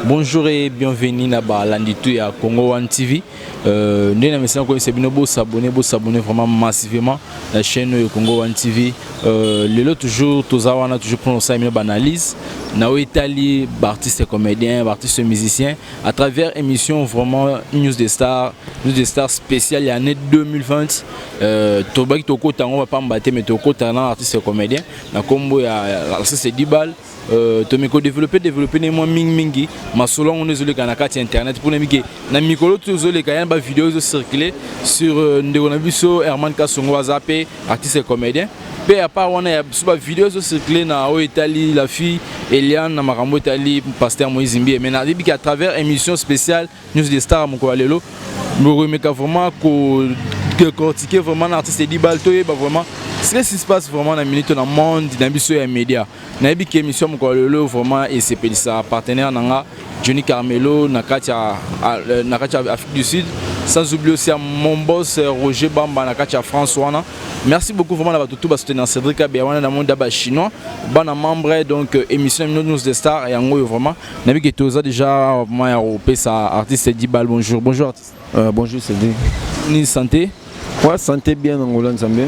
Bonjour et bienvenue à l'Anditou à Congo One TV. Nous s'abonner vraiment massivement à la chaîne Congo One TV. Le toujours pour nous analyse. Nous Italie, artistes et comédiens, artistes et musiciens, à travers émission vraiment News des Stars spéciale l'année 2020. Tobaki Toko Tango va pas me battre mais Toko Tango artiste et comédien. Na combo ya l'artiste Dibal. Tomeko développer les moins mingi ma solo on est na carte internet pour les miki na mikolo tous les gars ba vidéo circuler sur Ndegonabiso Herman Kasongo Azapé artiste et comédien pe à part on a sur vidéo circuler na Italie la fille Eliane na Marambo Italie pasteur Moïse Zimbi mais na dit à travers émission spéciale News des Stars mon lelo me remettre vraiment ko décortiquer vraiment l'artiste Dibal to vraiment ce qui se passe vraiment dans minute dans le monde dans les médias. Dans l'émission émission vraiment et c'est ça partenaire nanga Johnny Carmelo nakatia Afrique du Sud sans oublier aussi mon boss Roger Bamba nakatia France wana. Merci beaucoup vraiment d'avoir tout soutenir Cédric Abewana dans le monde d'aba chinois bon membre donc émission News des Stars et en gros vraiment nabi que toza déjà moi européen ça artiste Dibal bonjour artiste. Bonjour Cédric. Ni santé. Ouais, santé bien en Hollande Zambie.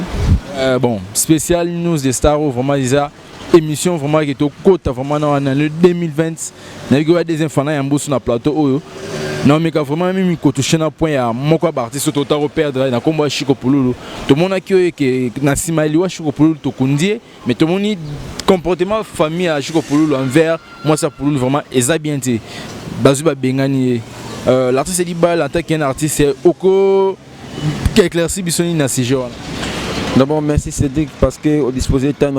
Bon, spécial News des Stars, vraiment, émission vraiment qui est au côté, vraiment dans l'année 2020. Nous avons des enfants qui sont sur le plateau. Non, mais vraiment, même quand tu es un point, il y a un artiste qui est perdre, il y a un Chico Pouloulou. Tout le monde a qui est Chico Pouloulou, mais tout le monde a comportement famille à Chico Pouloulou envers moi, ça Pouloulou vraiment, et ça bien été. Bazuba Bengani, l'artiste Dibal, en tant qu'un artiste, c'est Oko qui éclaircit Bissoni dans ces jours. D'abord, merci Cédric parce que au disposé de temps,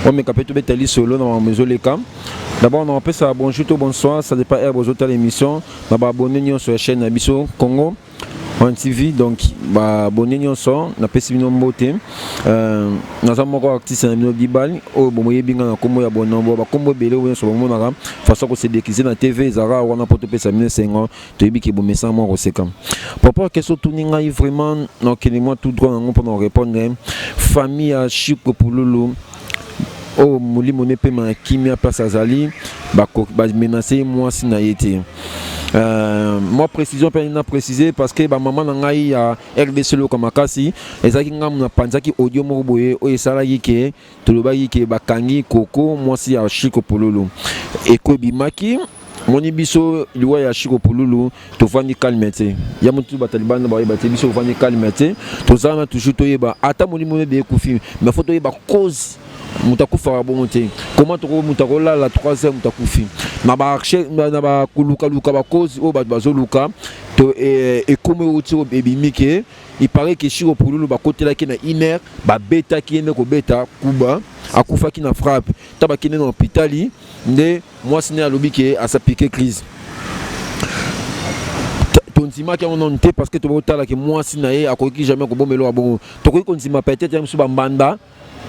on est capable de mettre solo dans la maison les camps. D'abord, on appelle ça bonjour, bonsoir, ça dépend de vos autres émissions. On va abonner sur la chaîne Abisso Congo One TV, donc abonner sur on appelle ça une beauté. Nous avons encore artiste en Dibal, au bon moyen bien comme abonné, comme belé ou sur le monde arabe. Façon que c'est déguisé dans TV, Zara ou on a porté ça 1500 ans. Tu es bien qui bon message moi aussi comme. Par rapport à question tourning vraiment, non moi tout droit pour répondre. Famille à Chico Pouloulou. Oh, mouli moné paiement qui met à place Azali, menacer moi si n'a été. Moi précision pas n'a précisé parce que maman n'a eu à RDC le comme akasi ezaki ngam na panzaki audio mo boye o esala yike to lo ba yike bakangi koko moi si à Chico Pouloulou et ko bimaki moni biso liwa ya Chico Pouloulou to vandi calmete ya mutu bataliban ba ba biso vandi calmete to zama toujours to yeba ata moni moné be kufi mais faut to yeba cause mutakufa bonté comment to mutakola la 3e mutakufi na ba archer na ba kuluka ba cause o ba bazoluka to et comme outi o ebimike il paraît que Chico Pouloulou ba kotela ki na iner ba beta ki ne ko beta kuba akufa ki na frappe taba ki na hôpitali nde moi sine alobi ke a sa piqué crise tonzima ki on onté parce que to botala ke moi sine akoki jamais ko bomelo abongo to ko konzima peut-être ya msuba mbanda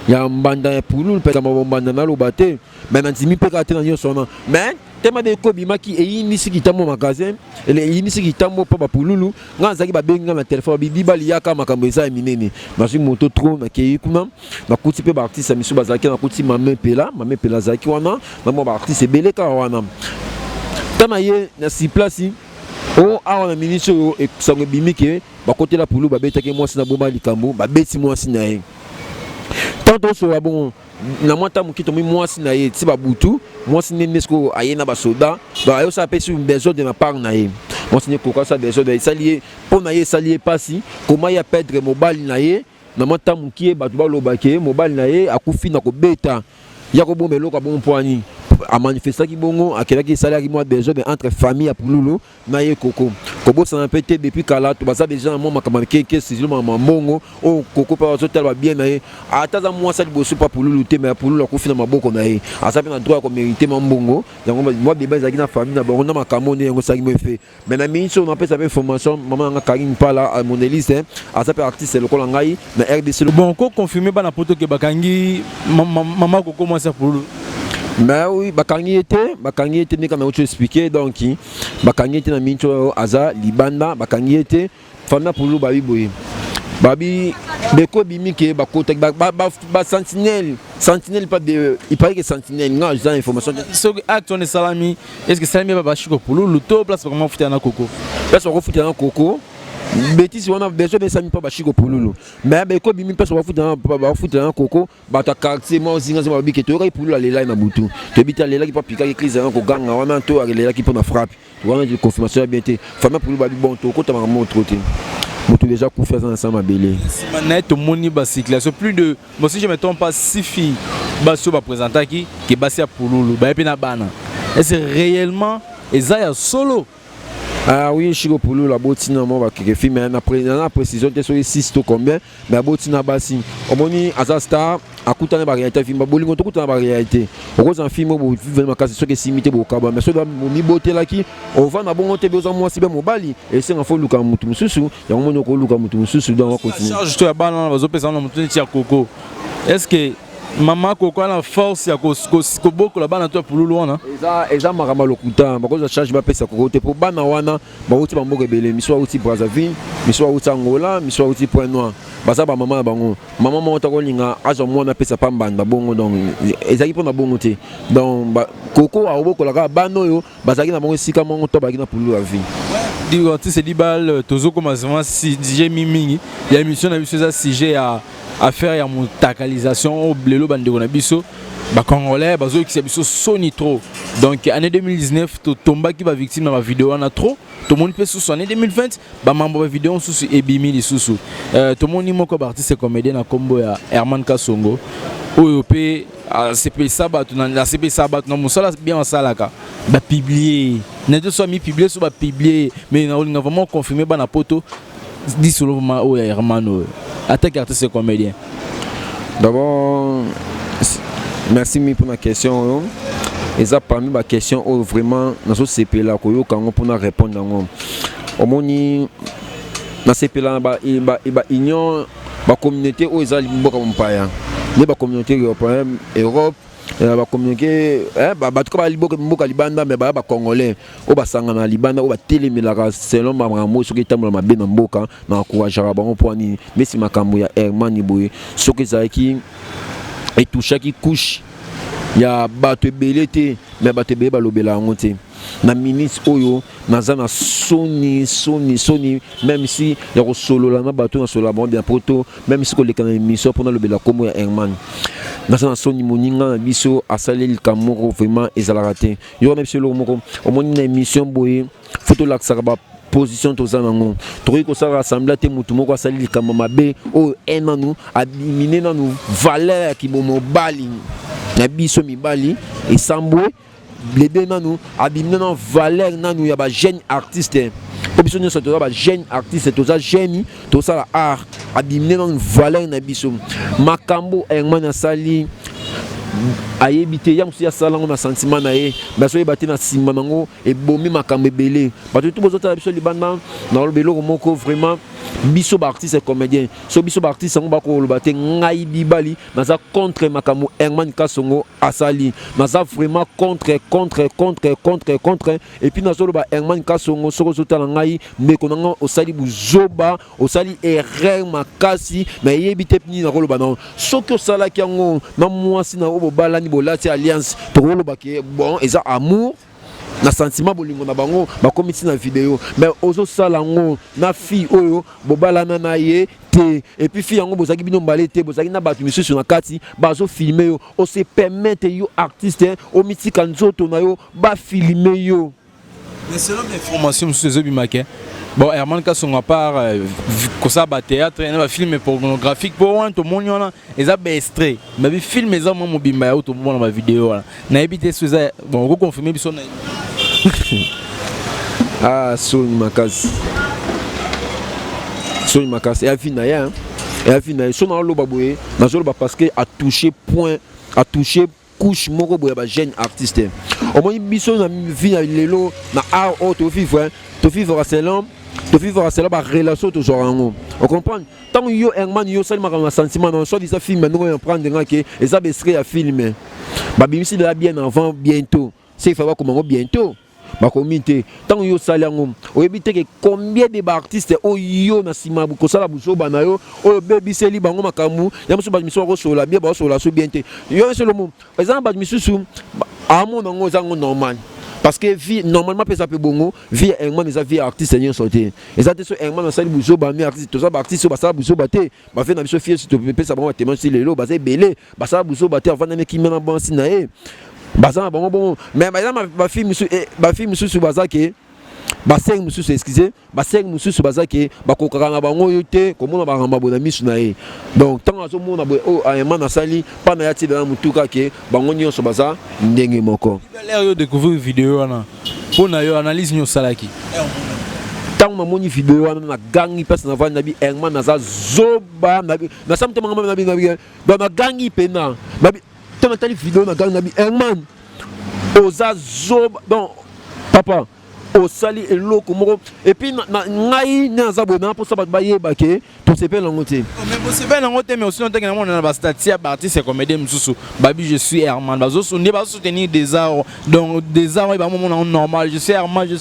ya mbanda ya Pouloulou pe kama mbanda na lobate mais nanzimi pe ka tena nyoso na mais tema de ko bimaki e inisi kitambo magasin ele inisi kitambo pa ba Pouloulou nga zaki ba benga na téléphone bibali yaka makambo eza minene mashi moto trop na kei kuna na kuti pe ba artiste misu bazaki na kuti mame pela zaki wana na mo ba artiste beleka wana tama ye na si place o awa na ministre e sango bimike ba côté la Pouloulou ba betaki moi na bomba likambo ba beti moi na ye tant so bon na mwata mukito mwasi na ye ti babutu mwasi ne nesko ayena ba soda ba ayo sa pesi besoin de ma part na ye mwasi ne koka sa besoin de salier pour na ye salier pasi comment ya perdre mobile na ye na mwata mukie ba tuba lobake mobile na ye akufi na ko beta ya ko bomelo ka bon poani a manifester ki bongo akela ki salaire moi besoin de entre famille à Pouloulou na ye koko kobo ça pété depuis kala to baza déjà moi makamake ke si maman bongo o koko pa hotel ba bien na ye ataza moi ça liboso pa Pouloulou te mais Pouloulou ko fina maboko na ye asape na droit ko mériter mambongo yango moi bébé zaki na famille na bongo na makamone yango ça qui me fait mais na minso on appelle ça information maman nga Karine Pala à mon élise asape artiste le ko ngai na RDC bon ko confirmer ba na poto ke bakangi maman ko commencer pour mais oui bakangi était ne comme tu expliquer donc bakangi était na mincho aza libanda bakangi était fana Pouloulou ba biboye babi beko bimike bakota ba sentinelle pas de il paraît que sentinelle non j'ai information ce acte on est salami est-ce que salami ba bashiko pululu to place comment futa na koko place ko futa na koko bêtise on a besoin de sami pas bashiko pululu mais beko bimi place ko futa na koko ba ta quartier mo zinga zima biki to pululu lela na butu to bita lela ki pas pika ki crise ko ganga wana to lela ki pour na frappe wana de confirmation bien té femme pululu ba bon to ko ta ma montre te moto déjà confiance ensemble à belé manette moni bacycliste plus de moi si je me trompe pas 6 filles baso ba présenter qui basé à pululu ba pe na bana est-ce réellement ezaya solo. Ah oui, Chico Poulou, la botina, moi, quelques filles, mais après, la précision, tu es 6 to combien, mais la botina bassi. Au moni, Azasta, à coup de réalité, film, bolingo, tout en réalité. Au gros, un film, vous vivez ma case, ce qui est simité au cabas, mais ce doit mon beauté là qui, on va na bon, on te besoin, moi, si bien mon bali, et c'est un faux look à moutou, sous, il y a un monoco look à moutou, sous, dans la continuer. Charge toi, balan, vas-y, personne, on moutou, tia coco. Est-ce que maman koko la force ya ko boko la bana to pululu wana eza makamba lokuta bakoza charge ba pesa koko te po bana wana ba uti ba mboka belé miswa uti Brazzaville miswa uti Angola miswa uti Point Noir basa ba maman bango maman mo ta ko linga azo mona pesa pambanda bongo donc ezaki pona bongo te donc koko a boko la bano yo basaki na bongo sika mongo to ba ki na pululu la vie di artiste di bal tozo commencement si DJ Mimi il y a émission na biso za sujet à faire ya motakalisation au blelo bandeko na biso ba congolais bazo ki biso soni trop donc année 2019 to tomba ki ba victime na ba vidéo na trop to moni pe sous année 2020 ba mambo ba vidéo sous ebimi li sous to moni moko ba artiste comédien na kombo ya Herman Kasongo oyo pe CP Sabat na la CP Sabat na musala bien ensalaka ba publier na to so mi publier so ba publier mais na vraiment confirmer ba na poto dit solo ma oyo Herman attaque artiste comédien. D'abord, merci pour la question. Et ça parmi ma question vraiment dans ce CP là pour nous répondre au moni dans CP là union ba communauté où ils ont beaucoup empire. Les communauté européenne Europe ba communiquer ba tout ba liboka libanda mais ba congolais o ba sanga na libanda o ba telemelaka selon ba rambo soki tambola mabe na mboka na encourager bango pour ni mais si makambo ya Herman boye soki zaki et toucha qui couche ya bato ebele te mais bato ebele balobela yango te na ministre oyo naza na soni même si ya ko solo la na bato na solo la bon bien poto même si ko leka na émission pour na lobela komo ya Herman naza na soni moninga na biso asali likamoko vraiment ezalaka te yo même si lo moko au moni na émission boye photo laksaka ba position toza nango tokoki kosala assemblée te mutu moko asali likambo mabe oyo enanu adimine nanu valeur kibomo bali na biso mibali esambwe blede nanu adimine na valeur nanu ya ba jeune artiste po biso nyonso toza ba jeune artiste toza jeune tosala art adimine nanu valeur na biso makambo Herman asali ayebite ya musi ya salango na sentiment na ye baso yebate na simba nango ebomi makambo ebele bato tout bozotala biso libanda na lobelo moko vraiment biso ba artiste comédien so biso ba artiste ngo bako loba te ngai bibali naza contre makambo Herman Kasongo asali naza vraiment contre et puis nazo loba Herman Kasongo soko zotala ngai ndeko nanga osali buzoba osali erreur makasi mais yebite pini na loba non soko osala kiango na mwasi na obobala ni bolati alliance to loba ke bon eza amour na sentiment bolingo na bango bakomiti na vidéo mais ozo sala ngo na fille oyo bobala na ye te et puis fille yango bozaki bino mbale te bozaki na batu misusu na kati bazo filmer yo o se permettre yo artiste o mitika nzoto na yo ba filmer yo mais selon l'information sur ce bimake bon Herman Kasongo à part comme ça ba théâtre na ba film pornographique pour un to moniona eza ba extrait mais bi film eza mo bimba ya to mona ba vidéo na ebité sur ça bon ko confirmer biso na ah Sony Makasi et à fin ya so na lo baboye na zo ba parce que a touché couche moko boya ba jeune artiste au moins biso na vie lelo na art auto vivre selon ba relation to genre on comprend tant yo Herman yo seulement un sentiment non soit ça film nous on prendre que et ça beserait à filmer ba bimisi de la bien avant bientôt c'est il faut voir comment bientôt bakomite tant yo saliango oyebite ke combien de artistes oyo na sima ko sala buso banayo oyo baby seli bango makamu ya musu ba miso ko sola bien ba sola so bien te yo solo mo exemple ba misusu amo nango zango normal parce que vie normalement pesa pe bongo vie engman des vie artiste nyon sorti ezate so engman na sali buso ba mi artiste to ça ba artiste ba sala buso ba te ba fait na biso fie to pesa bango témoin si lelo ba se belé ba sala buso ba te avant na ki mena bon si na e baza bon mais ba fille mususu bazake ba seng mususu excusez ba seng mususu bazake ba kokaka na bango yote komona ba ramba bona misu na e donc tant azo mona bo o ayema na sali pa na yati na mutuka ke bango nyonso baza ndenge moko l'air yo découvrir vidéo wana pona yo analyse nyo salaki tant na moni vidéo wana na gangi pesa na vana bi engma na za zoba na samte mangama na bi na gangi pena na bi tant tali vidéo na gangi na bi engman oza zoba donc papa au sali et loko moko et puis ngai na zabona pour ça ba yebake to se pele ngote mais c'est bien ngote mais aussi on tenge na mona ba statia artiste comédien mususu babi je suis Herman bazo soutenir des arts donc des arts ba moment normal je suis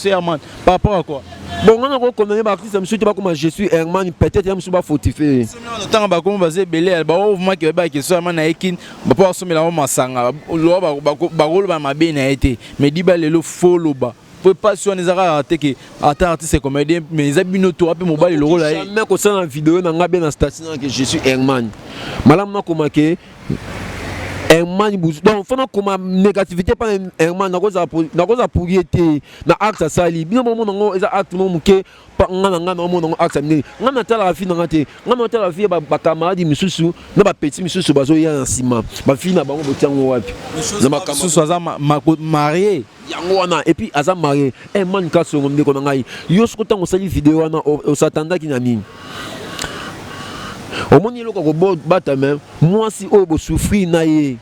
Herman par rapport à quoi bon on a reconnu ba artiste mususu ba comme je suis Herman peut-être ya mususu ba fautifé tant ba comme basé belé ba mouvement qui ba que so Herman na ekin ba pour sommer la masanga lo ba rolo ba mabe na été mais di ba lelo follow ba peut pas sur les artistes que artiste comédien mais ils abîment notre après mobile le rôle là mais ko ça en vidéo na ngabe na station que je suis Herman malam na koma ke Herman donc faut na koma négativité pas Herman na koza pourriété na acte sali bien moment ngo eza acte mo muke ngana mo acte mine ngana tala fi na ngate ngana tala fi ba camarade misusu na ba petit misusu bazo ya na sima ba fi na bango botiango wapi na ma misusu aza marié yango wana et puis aza marié man kaso ngombe ko ngai yo soko tango sali vidéo wana o satanda ki na nini au moni loko ko bata même moi si o bo souffrir na ye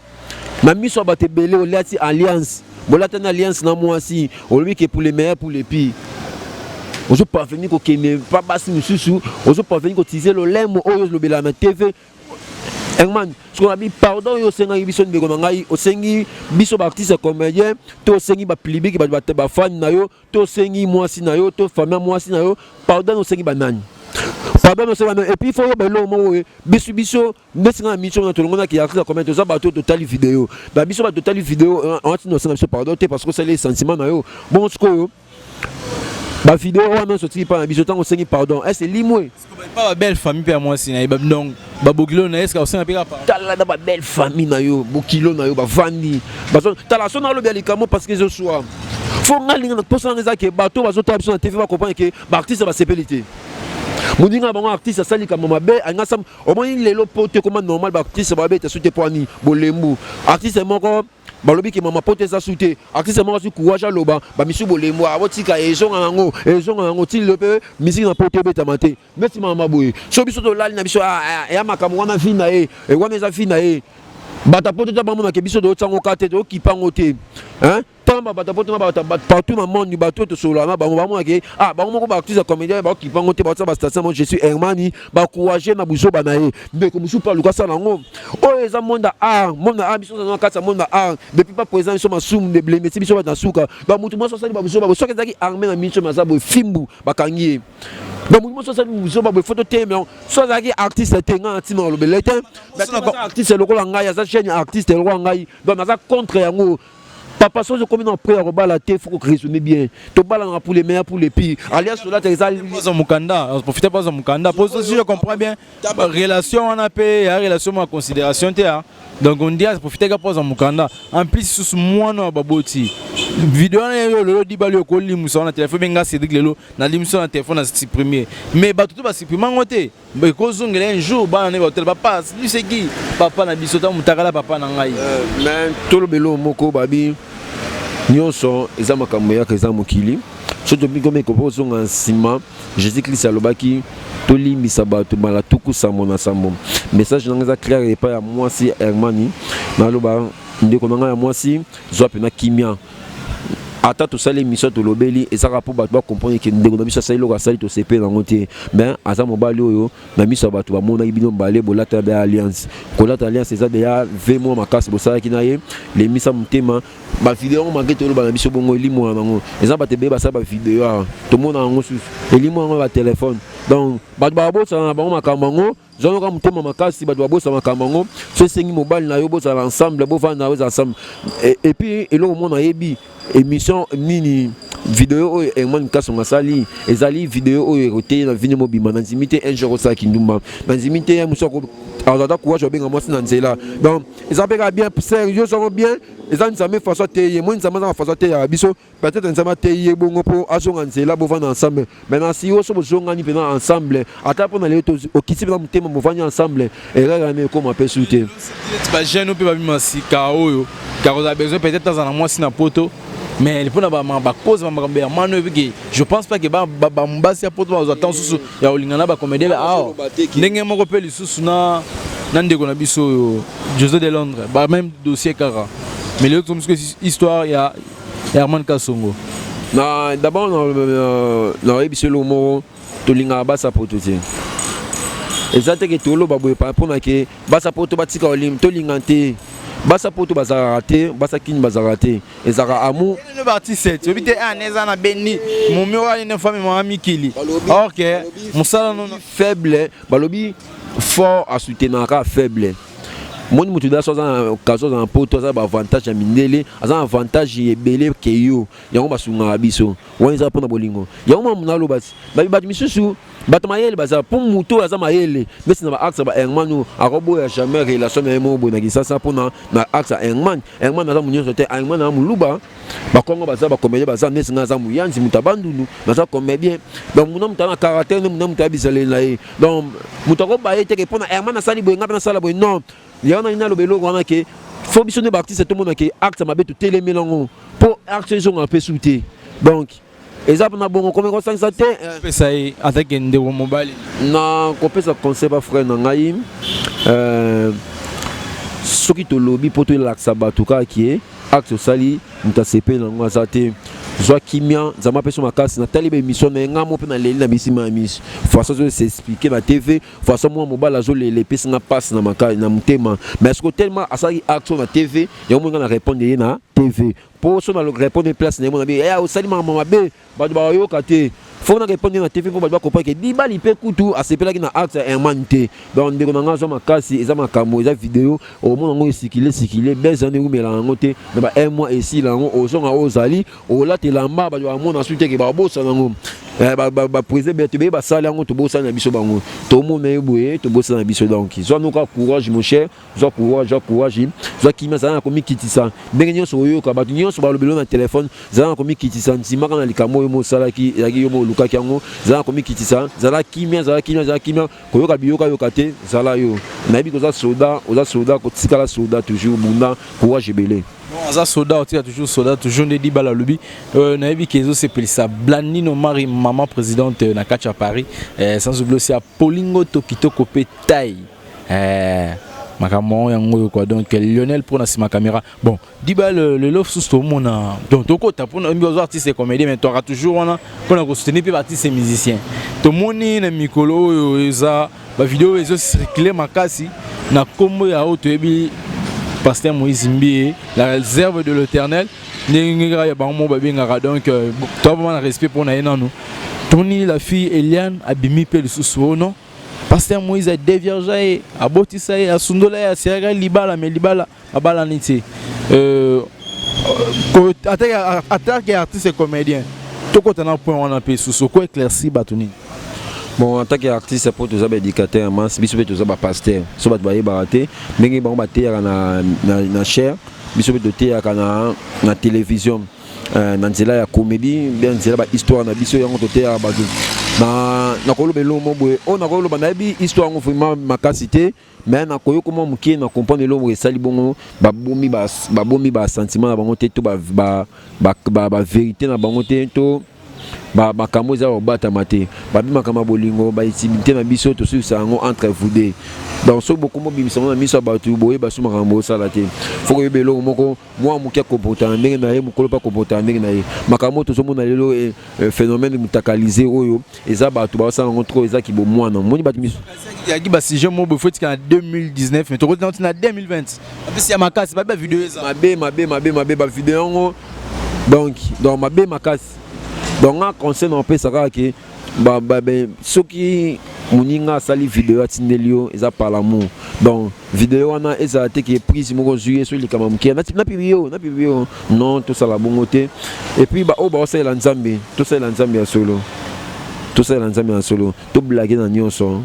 na miso ba te belé o lati alliance bolata na alliance na moi si o lui que pour les meilleurs pour les pires ozo parvenir ko kene pas basi misusu ozo parvenir ko tiser le lemo o yo lo bela na TV Engman, ce qu'on a mis pardon yo senga biso ndeko na ngai o sengi biso ba artiste comédien to sengi ba plibi ki ba fan na yo to sengi mwasi na yo to famille mwasi na yo pardon o sengi banani pardon o sengi banani et puis faut ba lo mo biso nesinga mission na tolongo na ki artiste comédien to za ba to total vidéo ba biso ba total vidéo on no senga biso pardon te parce que c'est les sentiments na yo bon ce ko ba vidéo wana sorti pa biso tango sengi pardon est-ce limwe pas belle famille pour moi si na donc ba bokilo na est-ce que on pika pas tala na ba belle famille na yo bokilo na yo ba vandi bazo tala so na lo bien likamo parce que je sois faut ngalinga na posa ngeza ke bato bazo ta biso na TV ba comprendre que ba artiste ba sepelité mudinga bango artiste sali kama mabe anga sam au moins lelo pote comme normal ba artiste ba beta soute poani bolembu artiste moko balobi ki mama pote za soute artiste moko su courage loba ba misu bolembu abotika ezonga nango ti le pe musique na pote beta mate merci mama boy so biso to lali na biso ya makamu wana fina e wana eza fina e bata pote ta bamona ke biso do tsango kate do kipango te hein tamba bata pote na bata partout na monde bato to solo na bamona ke bango moko ba artiste comédien ba kipango te ba station moi je suis Hermani ba courage na buso bana e mais comme sou pa lukasa nango o eza monde biso na kata monde depuis pas présent biso masum de blé mais biso ba na suka ba mutu mo so sali ba buso ba so kezaki armé na mincho maza bo fimbu ba kangi donc moi ça nous ba photo te mais so zaki artiste te nga ntima lo belete artiste le ko ngai ya za chaîne artiste le ko ngai donc na za contre yango papa so je comme non prêt à rebala te faut que raisonner bien to bala pour les meilleurs pour les pires alias cela te ça pas mukanda profitez pas en mukanda pour si je comprends bien relation on a payé relation en considération te donc on dit profitez pas en mukanda en plus sous moi non baboti vidéo na le di bali ko limu so na téléphone benga Cédric lelo na limu so na téléphone na supprimer mais ba tout ba supprimer ngote ba ko zongela un jour ba na hotel papa lui c'est qui papa na bisota mutakala papa na ngai mais tout le belo moko babi nyonso eza makambo ya keza mokili soto bingome ko pozonga nsima Jésus-Christ alobaki tolimbisa bato mala tuku sambo na sambo message nanga za clair et pas ya mwasi Hermani naloba ndeko nanga ya mwasi zwa pena kimia ata tosali émission tolobeli ezaka mpo bato bacomprendre ke ndeko na biso asali eloko asali tosepe nango te mais aza mobali oyo na miso ya bato bamonaki bino mbale bolata ya alliance kolata alliance eza deya 20 mois makasi bosalaki na ye lemisa motema bavideo yango manke toloba na biso bongo elimo na nango eza bato ebeye basala bavideo awa tomona yango susu elimo yango batelefone donc bato babosana na bango makambo yango zonoka motema makasi bato babosana makambo yango so esengi mobali na yo bosala ensemble bovanda na yo ensemble et puis eloko mona yebi émission nini vidéo oyo Herman Kasonga sali ezali vidéo oyo ekote na vino mobima na nzimite un jour osaki ndumba na nzimite ya musoko azata courage obenga mwasi na nzela donc ezapeka bien sérieux ça bien ezali nzambe façon te ye moi nzambe na façon te ya biso peut-être nzambe te ye bongo po azonga nzela bovanda ensemble maintenant si oso bozonga ni pena ensemble ata pona le to okisi pena mutema bovanda ensemble erreur na ko mape souté ba jeune pe ba bimasi ka oyo car on a besoin peut-être dans un mois si na poto mais il faut na cause je pense pas que ba mbasi ya poto ba attend susu ya olingana ba comédien ah ndenge moko pe lisusu na ndeko na biso José de Londres ba même dossier kara mais l'autre histoire il y a Herman Kasongo na d'abord na ebiso lo mo to linga ba sa poto te ezate ke tolo ba boye pa pona ke ba sa poto batika olim to lingante basa poto bazara raté basa kini bazara raté ezara amour le parti 7 obité aneza na beni mon mura une femme mon ami kili OK musala non faible balobi fort à soutenir faible moni mutu da soza kazo za poto za ba avantage ya mindele aza avantage ebele ke yo yango basunga biso wonza pona bolingo yango munalo basi ba misusu bato mayele baza pour mutu aza mayele mais na ba axe ba Herman akobo ya jamais relation na mo bona kisasa pona na axe Herman aza munyo sote Herman na muluba ba kongo baza ba comédien baza nesinga za muyanzi mutabandulu baza comédien donc muna mutana caractère muna mutabisale na ye donc mutako ba yete ke pona Herman na sali boy ngapa na sala boy non yana ina lobelo wana ke faut biso ne artiste tout monde ke acte mabeto télémélango pour acte ils ont un peu souté donc ezap na bongo comme ko sansa te pesa yi attaque ndeko mobile na ko pesa conseil ba frère na ngai soki to lobby poto laksa batuka ki acte sali mutasepe na ngwa te zwa kimia zama peso makasi na talibe émission na ngamo pe na leli na bisima ya miss façon de s'expliquer na TV façon moi mobile zo les pesa na passe na makali na mutema mais est-ce que tellement asali action na TV ya mo ngana répondre na TV pour so na le répondre place na mo na bi eh osali mama be ba ba yo kate faut na répondre na TV pour ba comprendre que di bali pe kutu asepela ki na acte Herman te donc ndeko na ngazo makasi eza makambo eza vidéo au monde ngo sikile bezane ou melango te mais ba un mois ici là on zonga ozali o la te lamba ba mona suite ke ba bossa nango ba président be ba sala ngo to bossa na biso bango to mona eboye to bossa na biso donc zo no ka courage mon cher zo courage zo ki masa na komi kitisa ndenge nyonso oyo ka ba nyonso ba lobelo na téléphone za na komi kitisa ntima kana likamo yo mo sala ki yaki yo mo luka kiango za na komi kitisa za la kimia koyoka biyoka yokate zala yo na bi ko za soda ko tikala soda toujours bunda courage belé Aza soda toujours ne dit bala lubi na yebi kezo se pelisa Blanino Marie maman présidente na Kacha Paris sans oublier aussi à Polingo Tokito Kopé Tai makamon yango quoi donc Lionel pour na sima caméra bon diba le love sous tout monde donc toko ta pour nos artistes et comédiens mais tu auras toujours on a soutenir puis artistes et musiciens to moni na mikolo eza ba vidéo ezo circuler makasi na kombo ya auto ebi Pasteur Moïse Mbie, la réserve de l'Éternel. Donc, tu as vraiment un respect pour nous. Tony, la fille Eliane, Abimi, Pel Soussou, non? Pasteur Moïse a déviergé, a botissé, a sundola, a serré, libala, mais libala, a balanité. Attaque artiste et comédien. Tout côté d'un point, on a payé Soussou, quoi éclairci, Batoni. Bon, en tant qu'artiste, pour tous les éducateurs, tous les pasteurs, tous les baratés, mais bon, na chair, na télévision, na nzela ya comédie, bien nzela ba histoire na biso yango toté ya badu. Na kolobelo mo boye, on na koloba na bi histoire ngo vraiment makasité, mais na koyo comment mukie na comprendre lo mo sali bongo ba bombi ba sentiment na bango te to ba vérité na bango te to makambo eza kobatama te babimaka bolingo baintimité na biso tosilisa yango entre vous deux donc soki bokoma bimisa na miso ya bato boyeba so makambo osala te faut koyeba eloko moko mwa moke akomporta na ndenge na ye mokolo mpe akomporta na ndenge na ye makambo tozomona lelo phénomène mutakalize oyo eza bato baosala yango trop ezaki bomwana moni bato miso yaki basujet mo bofo tika na 2019 mais tokoti nanti na 2020 apesi ya makasi babe bavideo eza mabe bavideo yango donc mabe makasi donc nga conseil napesaka ke soki moninga asali video atindeli yo eza par l'amour donc video wana ezala te ke prise moko zuye so likama moke napibi yo non tosala bongo te et puis oyo baosalela nzambe tosalela nzambe ya solo to blaguer na nyonso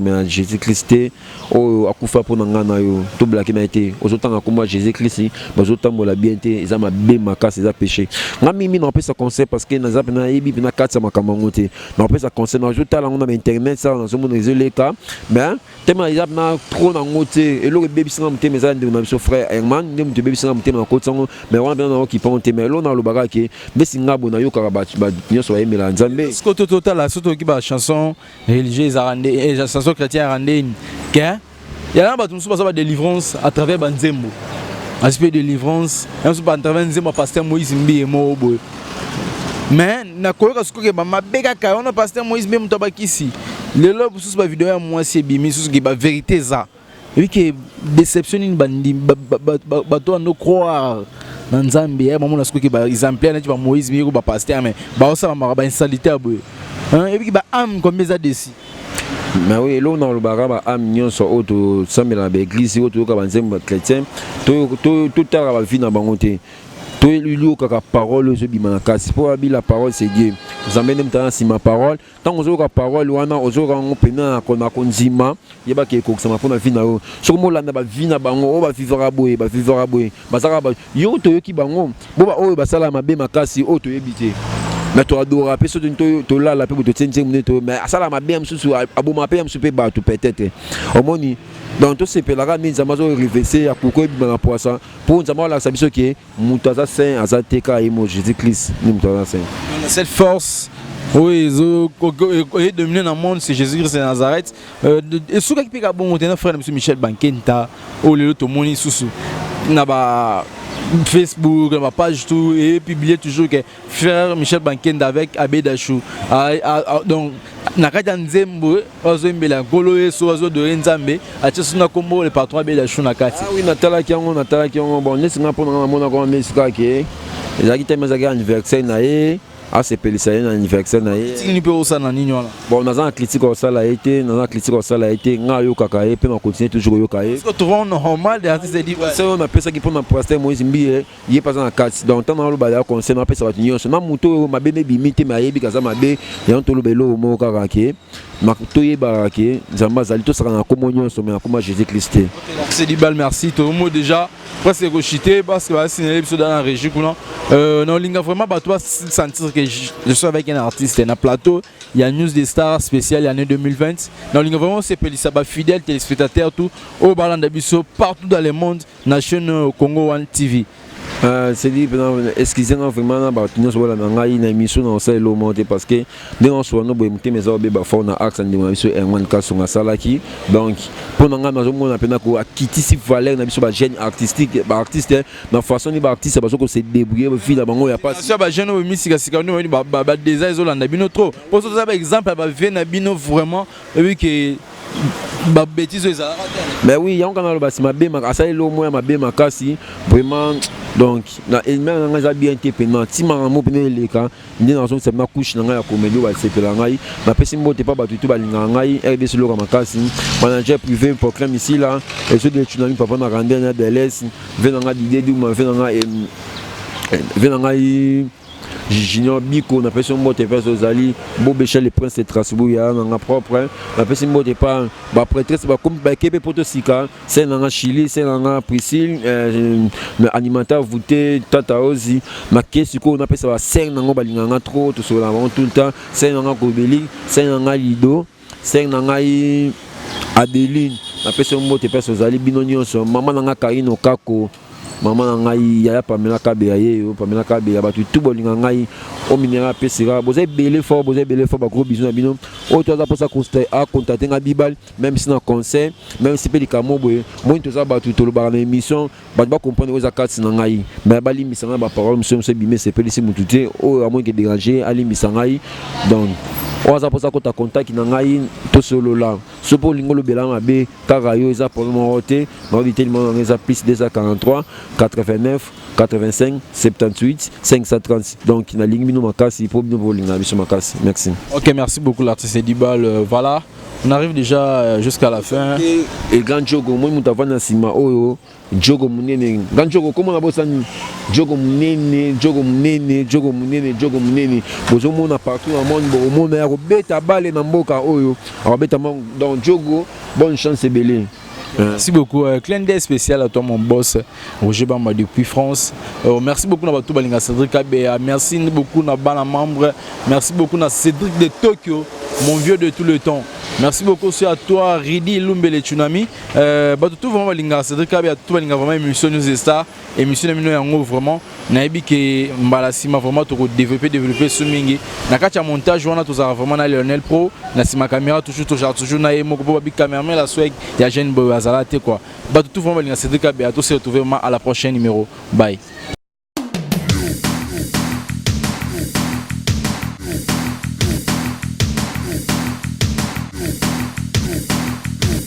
mais na Jésus Christ oyo akufa pona nga na yo to blaguer na été ozotanga komba Jésus Christ bazotambola bien te eza mabe makasi eza péché nga mimi na pesa conseil parce que naza pena yebi pena katsa makambo te na pesa conseil na jotala ngo na internet ça na zomo ezoleka mais tema eza na trop na ngote eloko bebisinga mutema eza ndeko na biso frère Herman ndem mute bebisinga mutema na kotango mais wana bena na ki ponte mais lo na lobaka ke besinga bona yo kaka ba nyonso bayemela nzambe total la surtout qui ba chanson religieuse et chanson chrétienne randine que il y a là tout ça délivrance à travers banzembo aspect de délivrance et pas à travers nzembo pasteur Moïse Mbi mo boy mais na koyoka suko ke ba mabeka ka on pasteur Moïse Mbi muto bakisi lelo sous ba vidéo ya moi c'est bimi sous ki ba vérité ça et que déception une bandi bato no croire na nzambe ya maman na suko ki ba exemplaire na ba Moïse Mbi ko ba pasteur mais ba osala ba insanité aboy et puis bah âme comme ça dessus mais oui là on a le baraba âme nyonso auto sambela ba église auto ka banzemba chrétien tout tard va vie na bangote to lui kaka parole je bima kasi pour abi la parole c'est Dieu zambe nem tan si ma parole tant ozo ka parole wana ozo ka ngopena kona konzima yeba ke ko sama pona vie na yo so mo landa ba vie na bango o ba vivra boye ba saka ba yo to yoki bango bo ba o ba sala mabe makasi o to yebite mais tu adores pe so to la pe to tsenze muneto mais asala mabe amsusu aboma pe amsupe ba to peut-être omoni donc to sepelara ni nzamba zo reverser ya kuko bi na poisa pour nzamba la sabiso ke mutaza saint azateka imo Jésus Christ ni mutaza saint cette force oui ils dominer dans le monde c'est Jésus Christ de Nazareth et sous qui pika bon monter frère monsieur Michel Bankenta o lelo to moni susu na ba Facebook, ma page tout et publier toujours que frère Michel Bankenda avec Abbé Dachou. Donc nakata nzembo ozombela ngolo yeso ozo de nzambe atesuna kombo le patron Abbé Dachou nakati. Ah oui natala kiango bon nesinga pona mona ko mesika ke ezaki tema zaki anniversaire na ye c'est pelisa na anniversaire na ye tini pe osana nini wana bon naza critique osala été nga yo kaka ye pe na continuer toujours yo kaye est-ce que tu rends normal des artistes dit c'est on appelle ça qui pour na pasteur Moïse Mbi ye pas na 4 donc tant na lo ba ya conseil na pesa batinyo so na muto mabebe bimite ma yebi kaza mabe ya ntolo belo mo kaka ke makuto ye ba ke nzamba zali to saka na komonyo so mais akoma Jésus Christ c'est dit bal merci tout le monde déjà presque rechuté parce que c'est un épisode dans la régie non linga vraiment ba toi sentir que je suis avec un artiste un plateau il y a news des stars spécial l'année 2020 non linga vraiment c'est pelisa ba fidèle téléspectateur tout au balanda biso partout dans le monde na chaîne Congo One TV c'est dit excusez-moi vraiment na ba tunyo so wala na ngai na émission na osala lo monter parce que dans so no boy muteme za be ba fona accent de biso Herman Kasonga salaki donc pour nga na zo mona pena ko akiti si valeur na biso ba jeune artistique ba artiste na façon ni ba artiste ba soko se débrouiller ba fille bango ya pas ça ba jeune o misika sika no ba déjà ezolanda bino trop pour ça ba exemple ba vena bino vraiment oui que ba bêtise ezala mais oui yango na lo ba sima be ma asali lo moya mabe makasi vraiment donc na elmena nga za bien te pena ti mangamo pena leka ndi na so sepna couche na nga ya comédie ba sepela ngai na pesi mbote pa ba tutu ba linga ngai RDC lo ka makasi manager privé programme ici là et ceux de tunami papa na render na DLS vena nga d'idée du ma vena ngai Junior Biko na pesi mbote pa zali Bobécha le prince de Strasbourg ya na propre na pesi mbote pa ba prêtresse ba comme ba kebe poto sika c'est na Chili c'est na Priscille animateur voûté Tata Ozi ma kesi ko na pesi ba 5 na ngo balinganga trop to so la tout le temps c'est na Kobeli c'est na Lido c'est na Adeline na pesi mbote pa zali bino nyonso mama na Karino Kako maman ngai ya Pamela Kabeya yo Pamela Kabeya ba tout bolinga ngai o minera pesera bozé belé fort ba gros bisous na bino o to za posa contacter nga Bibal même si na concert même si pe likamo boye moi to za ba tout to ba na émission ba comprendre aux akats na ngai ba bali misanga ba parole monsieur bimé c'est pelisi mututé o à moins que déranger ali misangai donc on va posa kota contact na ngai to solo là so po lingolo bela mabe kaka yo eza pour mon roté ma vité mon eza plus 243 89 85 78 530 donc na ligne mino makasi pour bien volinga biso makasi merci. OK, merci beaucoup l'artiste Dibal. Voilà, on arrive déjà jusqu'à la fin. Et grand Jogo moi mutavana sima oyo Jogo munene grand Jogo comment on a bossa Jogo munene bozo mona partout dans le monde ya robeta balle na mboka oyo robeta donc Jogo bonne chance belé. Merci beaucoup. Clin d'œil spécial à toi, mon boss, Roger Bamba depuis France. Merci beaucoup à tout Balinga Cédric Kabeya. Merci beaucoup à Bana Membre. Merci beaucoup à Cédric de Tokyo, mon vieux de tout le temps. Merci beaucoup aussi à toi, Ridi Lumbele Tsunami. Tout vraiment Balinga Cédric Kabeya, tout Balinga vraiment émission News Star, émission de Yango vraiment. Naibi que Mbalasima vraiment tout développer Sumingi. Nakacha montage, on a tous vraiment na Lionel Pro, na sima caméra toujours na emo ko babi caméra mais la swag ya jeune boy azala te quoi. Tout vraiment Balinga Cédric Kabeya, tout se retrouver à la prochaine numéro. Bye.